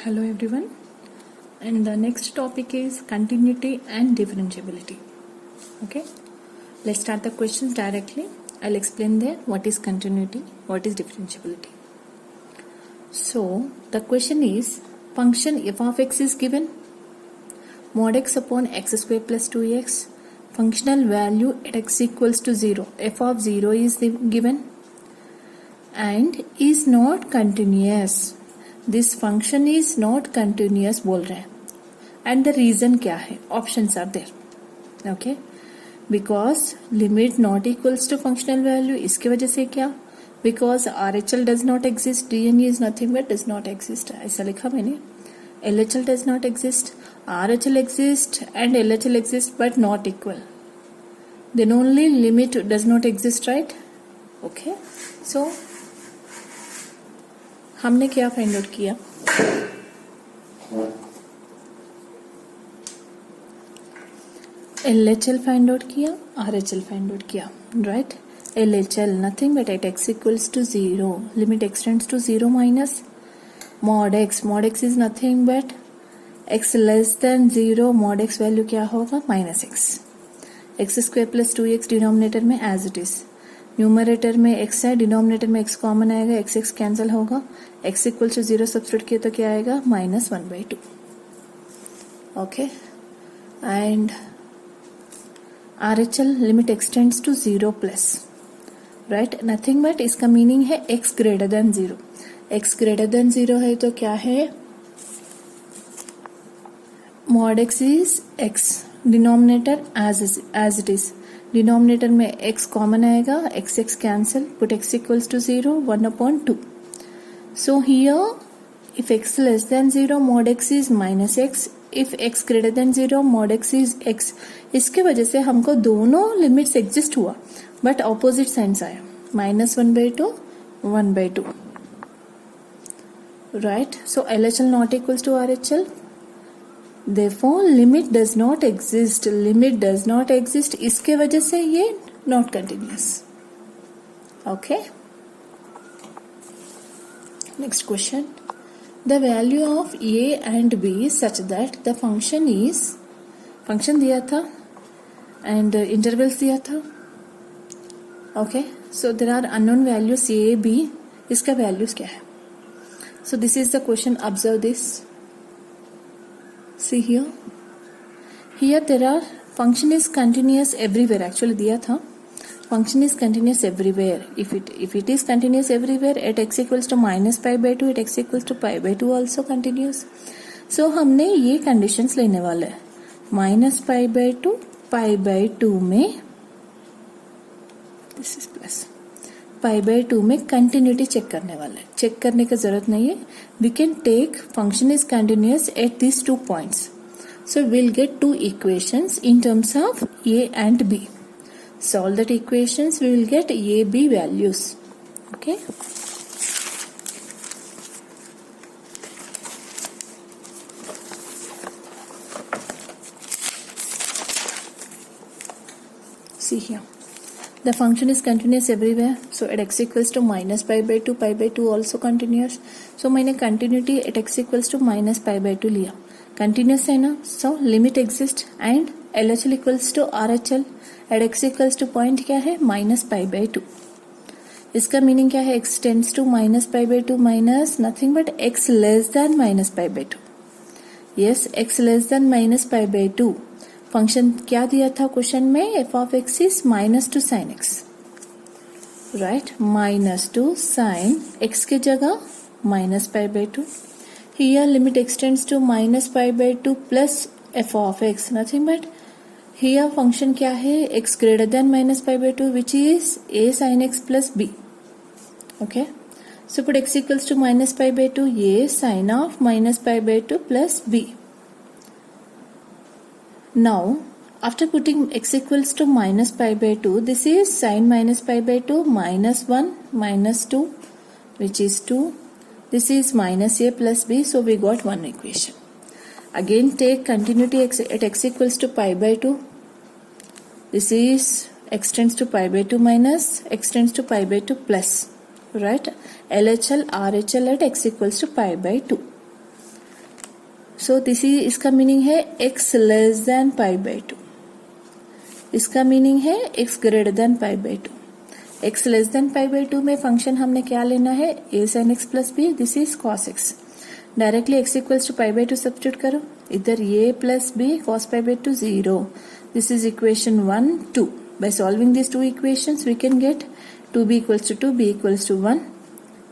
Hello everyone, and the next topic is continuity and differentiability. Okay, let's start the questions directly. I'll explain there what is continuity, what is differentiability. So the question is, function f of x is given, mod x upon x square plus 2x, functional value at x equals to 0, f of 0 is given and is not continuous. This function is not continuous बोल रहे हैं and the reason क्या है, options are there. Okay, because limit not equals to functional value, इसकी वजह से क्या, because RHL does not exist, DNE is nothing but does not exist, ऐसा लिखा मैंने. LHL does not exist, RHL exist and LHL exist but not equal, then only limit does not exist, right. Okay, so हमने क्या find out किया, LHL find out किया, RHL find out किया, right. LHL nothing but at x equals to 0, limit x tends to 0 minus mod x is nothing but x less than 0, mod x value क्या होगा, minus x square plus 2x denominator में as it is, numerator में x है, denominator में x common आएगा, x cancel होगा, x equal to 0 substitute किया तो क्या आएगा, -1/2. Okay, and RHL limit x tends to 0 plus, right, nothing but इसका मीनिंग है x greater than 0. x greater than 0 है तो क्या है, mod x is x, denominator as it is, denominator में x कॉमन आएगा, x cancel, put x equals to 0, 1/2. So here if x less than 0 mod x is minus x, if x greater than 0 mod x is x. इसके वजह से हमको दोनों limits exist हुआ but opposite signs आया, -1/2, 1/2, right. So LHL not equals to RHL, therefore limit does not exist, limit does not exist, इसके वजह से ये not continuous. Okay, next question, the value of a and b such that the function is, function दिया था and intervals दिया था. okay, so there are unknown values a b, इसका values क्या है. so this is the question, observe this, see here there are, function is continuous everywhere, actually दिया था function is continuous everywhere. If it is continuous everywhere, at x equals to -π/2, at x equals to π/2 also continuous. So हमने ये conditions लेने वाले हैं, -π/2, π/2 में, this is plus, π/2 में continuity check करने वाले हैं. चेक करने की जरूरत नहीं है, we can take function is continuous at these 2 points. So we'll get 2 equations in terms of a and b. Solve that equations, we will get a, b values. Okay, see here the function is continuous everywhere, so at x equals to -π/2, π/2 also continuous. so मैंने continuity at x equals to -π/2 लिया, continuous है ना, so limit exist and LHL equals to RHL at x equals to point क्या है, -π/2. इसका meaning क्या है, x tends to -π/2 minus nothing but x less than -π/2. Yes, x less than -π/2. Function क्या दिया था क्वेश्चन में, f of x is -2 sin x, right, -2 sin x के जगह -π/2. here limit x tends to -π/2 plus f of x, nothing but here function क्या है, x greater than -π/2 which is a sin x plus b. okay, so put x equals to -π/2, a sin of -π/2 plus b. now after putting x equals to -π/2, this is sin -π/2 -1 -2 which is 2, this is -a plus b, so we got one equation. again take continuity at x equals to π/2, this is x tends to π/2 minus x tends to π/2 plus, right. LHL RHL at x equals to π/2. So this is, इसका meaning है x less than pi by 2, इसका meaning है x greater than pi by 2। x less than pi by 2 में function हमने क्या लेना है, a sin x plus b, this is cos x। Directly x equals to pi by 2 substitute करो, इधर a plus b cos pi by 2 0, this is equation 1 2। By solving this two equations we can get 2b equals to 2, b equals to 1.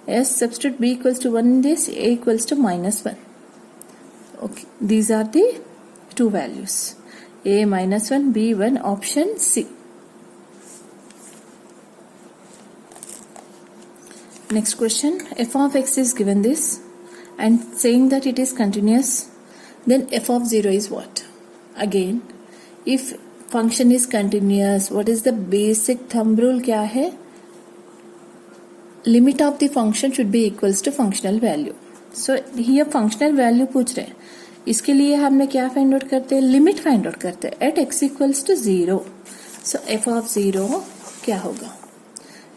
Yes, substitute b equals to 1 in this, a equals to minus 1. Okay, these are the two values, a minus 1, b 1, option C. Next question, f of x is given this and saying that it is continuous, then f of 0 is what? Again, if function is continuous, what is the basic thumb rule क्या है? Limit of the function should be equals to functional value. So ये functional value पूछ रहे हैं, इसके लिए हमने क्या फाइंड आउट करते हैं, लिमिट फाइंड आउट करते हैं at x equals to 0। So f of 0 क्या होगा,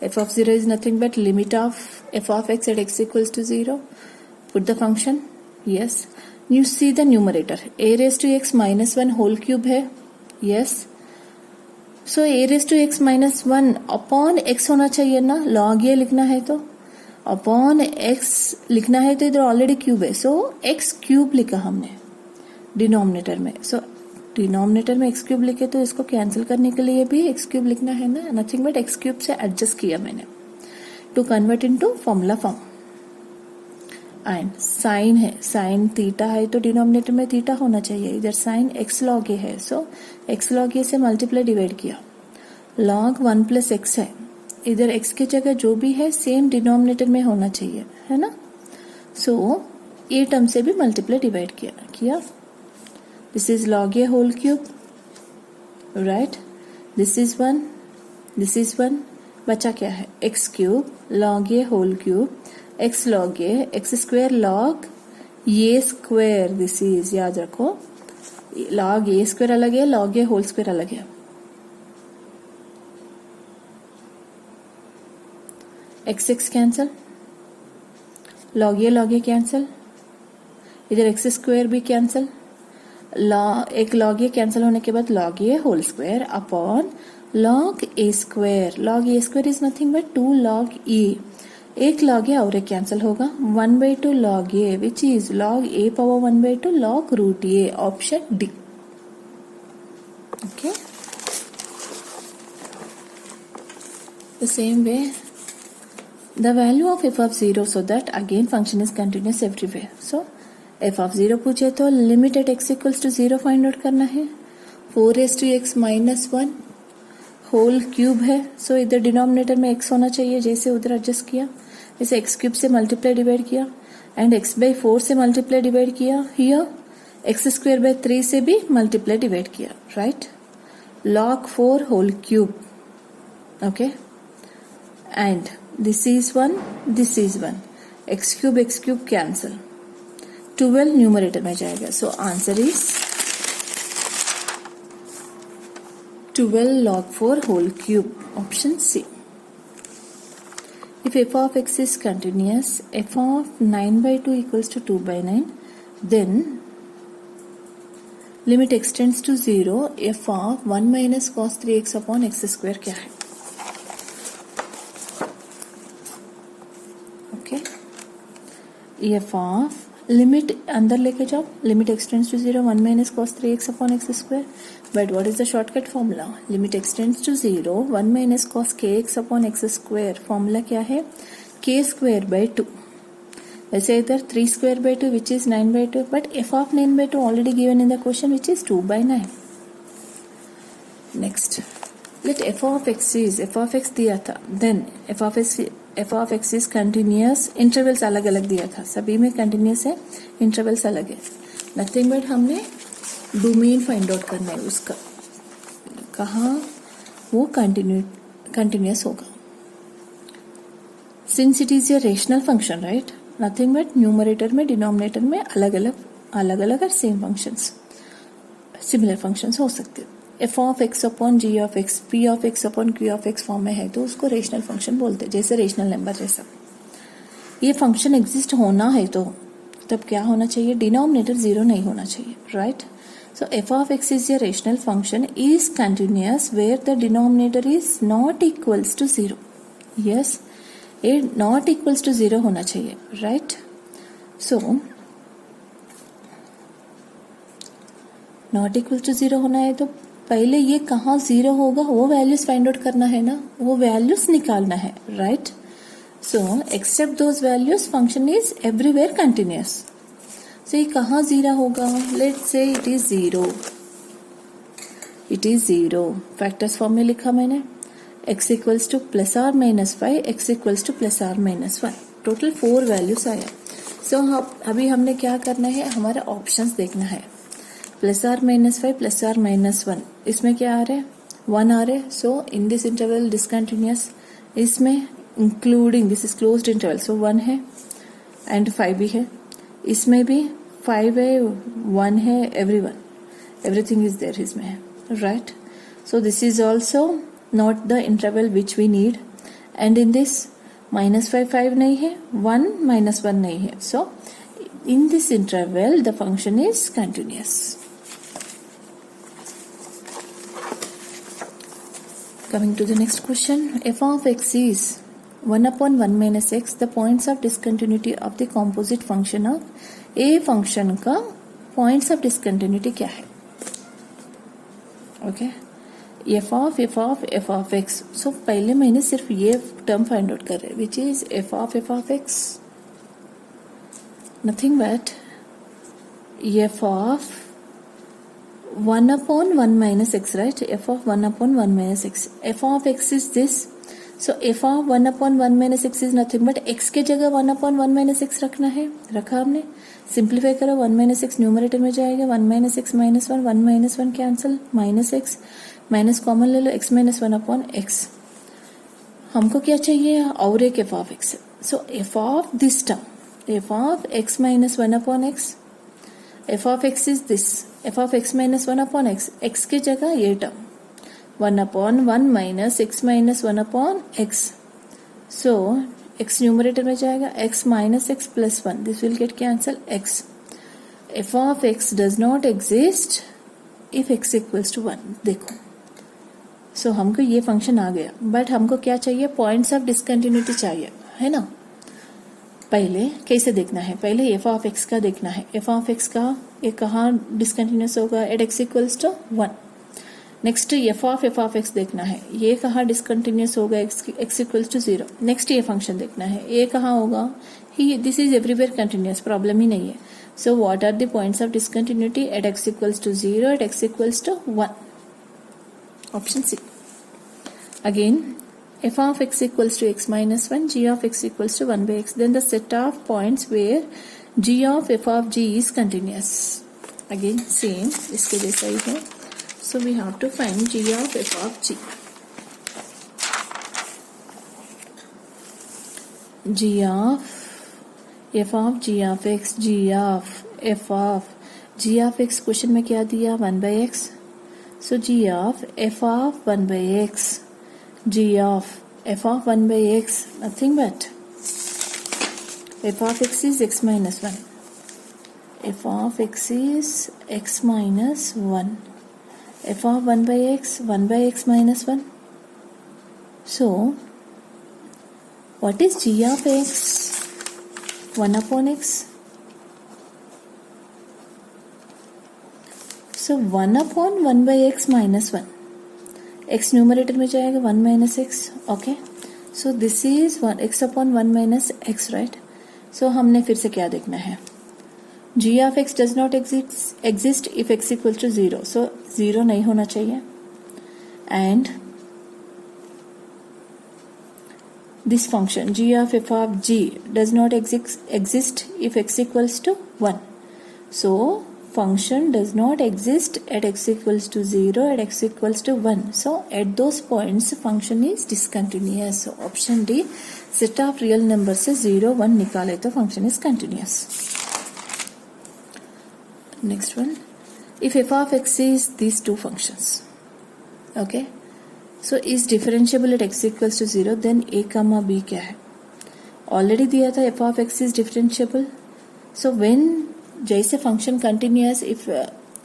f of 0 is nothing but limit of f of x at x equals to 0। Put the function, yes, you see the numerator, a raise to x minus 1 whole cube है, yes. So a raise to x minus 1 upon x होना चाहिए ना, log a लिखना है तो upon x लिखना है तो इधर ऑलरेडी क्यूब है, सो x क्यूब लिखा हमने डिनोमिनेटर में। सो डिनोमिनेटर में x क्यूब लिखे तो इसको कैंसिल करने के लिए भी x क्यूब लिखना है ना, नथिंग बट x क्यूब से एडजस्ट किया मैंने to convert into formula form. And sine है, साइन थीटा है तो डिनोमिनेटर में थीटा होना चाहिए, इधर साइन x log a है, सो x log a से मल्टीप्लाई डिवाइड किया, log 1 प्लस x है, इधर x की जगह जो भी है सेम डिनोमिनेटर में होना चाहिए, है ना। सो a टर्म से भी मल्टीप्लाई डिवाइड किया, this is log a whole cube, right, this is 1, this is 1, बचा क्या है x cube log a whole cube, x log a, x square log a square, this is, याद रखो log a square अलग है, log a whole square अलग है, x cancel, log a cancel, इधर x स्क्वायर भी कैंसल, एक log a cancel होने के बाद log a whole square upon log a square is nothing but 2 log a, एक log a और एक कैंसिल होगा, 1/2 log a which is log a power 1/2 log root a, option D. Okay, the same way the value of f of 0 so that again function is continuous everywhere. So f of 0 पूछे तो limit at x equals to 0 find out करना है, 4x minus 1 whole cube है, सो इधर denominator में x होना चाहिए, जैसे उधर एडजस्ट किया, इसे x क्यूब से मल्टीप्लाई डिवाइड किया एंड x बाई 4 से मल्टीप्लाई डिवाइड किया, हियर x स्क्वायर बाई 3 से भी मल्टीप्लाई डिवाइड किया, right, log 4 whole cube, okay, and this is 1, this is 1, x cube cancel, 12 numerator में जाएगा, so answer is 12 log 4 whole cube, option C. If f of x is continuous, f of 9/2 equals to 2/9, then limit x tends to 0, f of 1 minus cos 3x upon x square क्या है, okay, f of limit अंदर लेके जाओ, limit x tends to 0, 1 minus cos 3x upon x square, but what is the shortcut formula, limit x tends to 0, 1 minus cos kx upon x square, formula क्या है, k square by 2, वैसे इधर 3 square by 2 which is 9/2, but f of 9/2 already given in the question which is 2/9. next let f of x दिया था, then f of x is continuous, intervals अलग अलग दिया था, सभी में कंटिन्यूस है, इंटरवल्स अलग है, नथिंग बट हमने डोमेन फाइंड आउट करना है उसका, कहाँ वो कंटिन्यूस होगा, since it is a rational function, right, nothing but numerator में डिनोमिनेटर में अलग अलग और सेम फंक्शंस, सिमिलर फंक्शंस हो सकते हैं। f of x upon g of x, p of x upon q of x form में है तो उसको रेशनल फंक्शन बोलते हैं, जैसे रेशनल नंबर जैसा। ये फंक्शन एग्जिस्ट होना है तो तब क्या होना चाहिए, डिनोमिनेटर जीरो नहीं होना चाहिए, right. So f of x is a rational function is continuous where the denominator is not equals to zero. Yes, ये not equals to zero होना चाहिए, right? So not equals to zero होना है तो पहले ये कहाँ जीरो होगा वो वैल्यूज फाइंड आउट करना है ना, वो वैल्यूज निकालना है, right. So except those values function is everywhere continuous. So ये कहाँ जीरो होगा, let's say it is zero, it is zero. Factors form में लिखा मैंने, x equals to plus or minus 5, x equals to plus or minus 1. Total 4 values आया. So अभी हमने क्या करना है, हमारा ऑप्शंस देखना है. Plus or minus 5 plus or minus 1, इसमें क्या आ रहा है, 1 आ रहा है. So in this interval discontinuous, इसमें including this is closed interval, so 1 है एंड 5 भी है. इसमें भी 5 है, 1 है, एवरीथिंग इज देयर इसमें है, right. So this is also not the interval which we need. And in this -5 5 नहीं है, 1 -1 नहीं है. सो in this interval the function is continuous. Coming to the next question, f of x is 1 upon 1 minus x. The points of discontinuity of the composite function of a function का points of discontinuity क्या है, okay. f of x. So पहले मैंने सिर्फ ये term find out कर रहे which is f of x, nothing but f of 1 upon 1 minus x, right? f of 1 upon 1 minus x. f of x is this. So f of 1 upon 1 minus x is nothing but x के जगह 1 upon 1 minus x रखना है, रखा हमने. Simplify करो, 1 minus x numerator में जाएगा, 1 minus x minus 1, 1 minus 1 cancel, minus x minus common ले लो, x minus 1 upon x. हमको क्या चाहिए, और एक f of x. So f of this term, f of x minus 1 upon x, f of x is this, f of x minus 1 upon x, x के जगह ये term 1 upon 1 minus x minus 1 upon x. So x numerator में जाएगा, x minus x plus 1, this will get cancel, x. f of x does not exist if x equals to 1. देखो, so हमको ये function आ गया, but हमको क्या चाहिए, points of discontinuity चाहिए, है ना. पहले कैसे देखना है, पहले f of x का देखना है. f of x का ये कहाँ डिसकंटिन्यूस होगा, at x equals to 1. Next f of x देखना है, ये कहाँ डिसकंटिन्यूस होगा, x इक्वल्स टू 0. नेक्स्ट ये फंक्शन देखना है, ये कहाँ होगा, ही this is everywhere continuous, problem ही नहीं है. So what are the points of discontinuity, at x equals to 0, at x equals to 1. Option C. Again f of x equals to x minus 1, g of x equals to 1 by x. Then the set of points where g of f of g is continuous. Again same, इसके जैसा ही है. So we have to find g of f of g. g of f of g of x, g of f of question में क्या दिया, 1 by x. So g of f of 1 by x, g of f of 1 by x, nothing but f of x is x minus 1, f of x is x minus 1, f of 1 by x minus 1. So what is g of x, 1 upon x. So 1 upon 1 by x minus 1, x numerator में जाएगा, 1 minus x, okay. So this is 1 x upon 1 minus x, right. So हमने फिर से क्या देखना है, g of x does not exist if x equals to 0. सो 0 नहीं होना चाहिए. And this function g of f of g does not exist if x equals to 1. So function does not exist at x equals to 0, at x equals to 1. So at those points function is discontinuous. So option D, set of real numbers से 0 1 निकाले तो function is continuous. Next one, if f of x is these two functions, okay, so is differentiable at x equals to 0, then a comma b क्या है, already दिया था f of x is differentiable. So when जैसे function continuous, if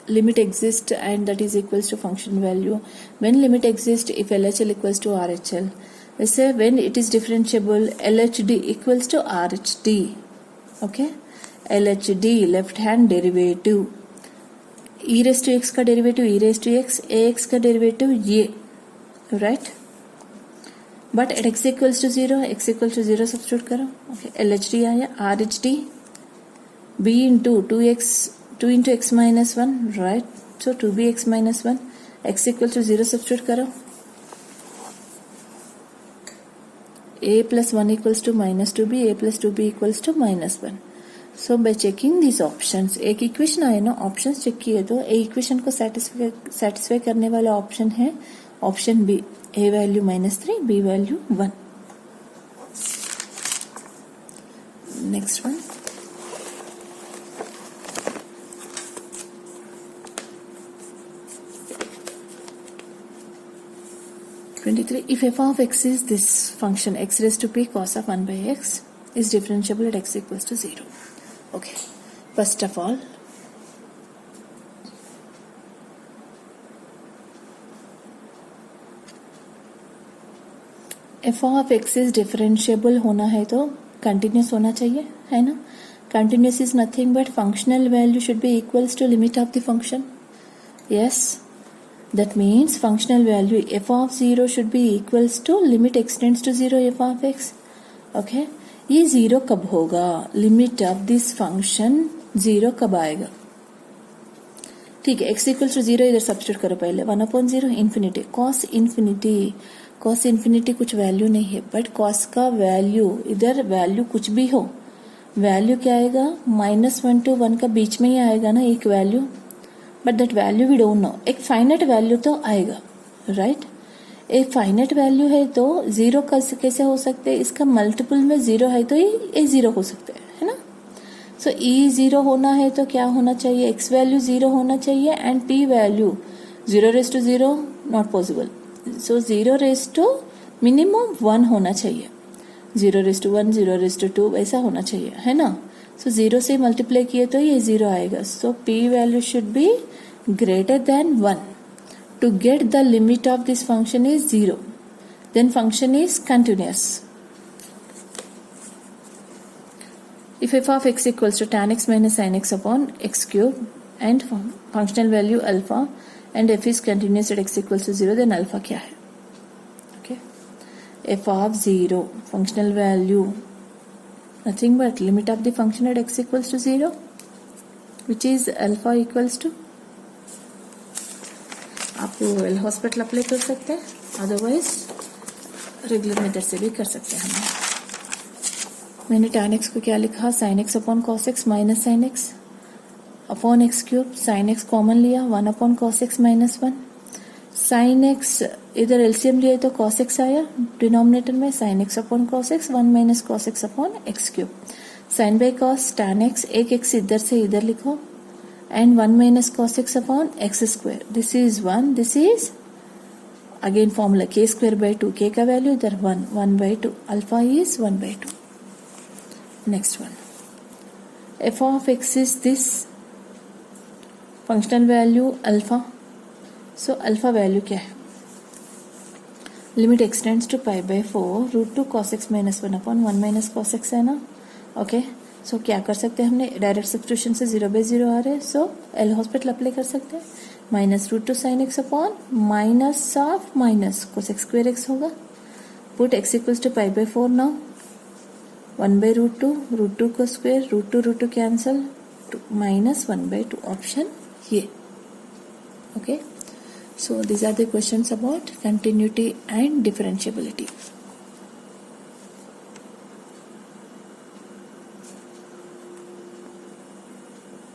limit exists and that is equals to function value, when limit exists if LHL equals to RHL, वैसे when it is differentiable LHD equals to RHD. Okay, LHD left hand derivative, e raised to x का derivative e raised to x, ax का derivative ये, right? But at x equals to 0, x equals to 0 substitute करो. Okay, LHD आया, RHD b into 2 into x minus 1, right? So 2bx minus 1, x equals to 0 substitute करो. a plus 1 equals to minus 2b, a plus 2b equals to minus 1. So by checking these options, एक equation आए ना, options check किए तो ए equation को satisfy करने वाला option है option B, a value -3, b value 1. Next one, if f of x is this function x raised to p cos of 1 by x is differentiable at x equals to 0. Okay, first of all f of x is differentiable होना है तो continuous होना चाहिए, है ना? Continuous is nothing but functional value should be equals to limit of the function. Yes, that means functional value f of 0 should be equals to limit extends to 0 f of x. Okay, ये 0 कब होगा? Limit of this function 0 कब आएगा? ठीक है, x equal to 0 इधर substitute करो पहले, 1/0 इन्फिनिटी कॉस इन्फिनिटी कुछ वैल्यू नहीं है, बट कॉस का वैल्यू इधर वैल्यू कुछ भी हो, वैल्यू क्या आएगा? -1 to 1 का बीच में ही आएगा ना एक value, but that value we don't know. एक फाइनाइट वैल्यू तो आएगा, राइट? एक फाइनाइट वैल्यू है तो 0 कैसे हो सकते हैं? इसका मल्टीपल में 0 है तो ये 0 हो सकते हैं, है ना? सो e 0 होना है तो क्या होना चाहिए? x वैल्यू 0 होना चाहिए and p value 0 raised to 0 not possible. So 0 raised to minimum 1 होना चाहिए, 0 raised to 1, 0 raised to 2 ऐसा होना चाहिए, है ना? सो 0 से मल्टीप्लाई किए तो ये 0 आएगा. सो p value should be greater than 1. To get the limit of this function is 0. Then function is continuous. If f of x equals to tan x minus sin x upon x cube and functional value alpha and f is continuous at x equals to 0, then alpha क्या है? Okay, f of 0 functional value nothing but limit of the function at x equals to 0, which is alpha equals to, आप L hospital apply कर सकते हैं, otherwise regular method से भी कर सकते हैं. मैंने tan x को क्या लिखा? sin x upon cos x minus sin x upon x cube. sin x common लिया, 1 upon cos x minus 1. sin x इधर एलसीएम लिया तो cos x आया डिनोमिनेटर में, sin x upon cos x 1 minus cos x upon x cube. sin by cos tan x, एक x इधर से इधर लिखो and 1 minus cos x upon x square. This is 1, this is again formula k square by 2, k का value इधर 1 by 2, alpha is 1 by 2. Next one, f of x is this functional value alpha. So alpha value क्या है? Limit extends to pi by 4 √2 cos x minus 1 upon 1 minus cos x है ना? Okay, सो क्या कर सकते हैं? हमने डायरेक्ट सब्स्टिट्यूशन से 0/0 आ रहे हैं, सो एल हॉस्पिटल अप्लाई कर सकते हैं. -√2 sin x upon minus of minus cos x square x होगा. Put x equals to pi by 4 now, 1/√2, √2 को स्क्वायर, √2 कैंसल, -1/2 ऑप्शन ये. Okay, so these are the questions about continuity and differentiability.